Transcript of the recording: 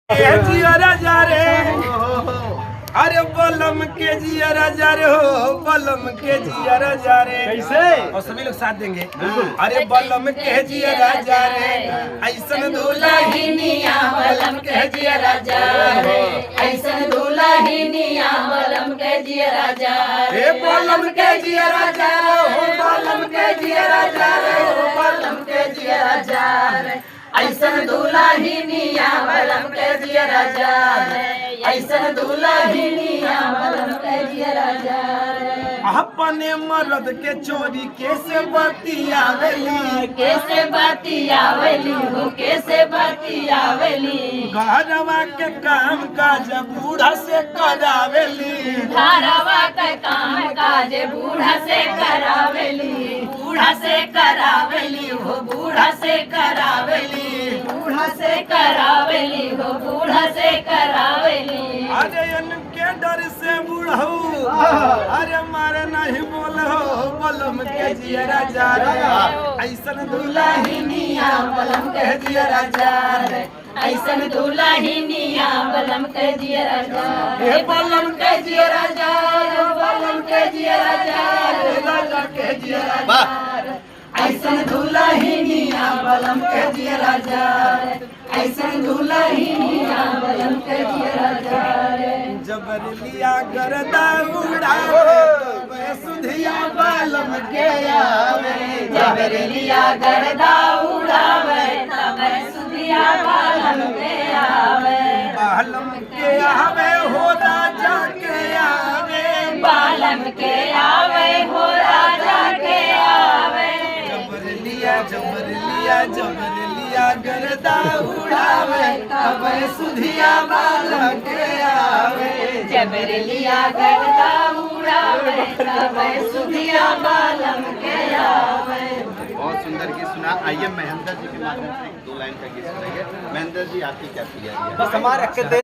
जिया राजा रे, अरे बलम के जिया राजा रे हो, बलम के जिया राजा रे। कैसे? और सभी लोग साथ देंगे। अरे बलम के जिया राजा रे, ऐसन दुल्हनिया बलम के जिया राजा रे, ऐसन दुल्हनिया बलम के जिया राजा रे, बलम के जिया राजा रे हो, बलम के जिया राजा रे हो, बलम के जिया राजा रे, ऐसन दुल्हनिया बलम के जिया राजा रे, ऐसन दुल्हनिया बलम के जिया राजा रे। अपने मर्द के चोरी कैसे बतियावेली, कैसे बतियावेली हो, कैसे बतियावेली। घरवा के काम काज बूढ़ा से करावेली, घरवा के काम काज बूढ़ा से करावेली, बूढ़ा से करावेली हो, बूढ़ा से करावेली, बूढ़ा से करावेली हो, बूढ़ा से करावेली। अरे इनके डर से बूढ़ऊ अरे मारे नहीं बोलो, बलम के जिया राजा रे, ऐसन दुल्हनिया बलम के जिया राजा रे, ऐसन दुल्हनिया बलम के जिया राजा रे, बलम के जिया राजा रे, बलम के जिया राजा रे, राजा के जिया राजा रे, ऐसन दुल्हनिया बलम के जिया राजा रे, ऐसन दुल्हनिया बलम के जिया राजा रे। जबर लिया गरदा उड़ावे, सुधिया बलम के आवे, जबर लिया गरदा उड़ावे, तब सुधिया बलम के आवे, बलम के आवे हो राजा के आवे, बालम के आवे हो राजा के आवे। जबर लिया गरदा उड़ावे, तब सुधिया बालम के आवे, जबर लिया गरदा उड़ावे, तब सुधिया बालम के आवे। बहुत सुंदर गीत सुना। आइए महेंद्र जी के माध्यम से 2 लाइन का गीत सुनेंगे। महेंद्र जी, आपकी क्या तैयारी है? बस हमारे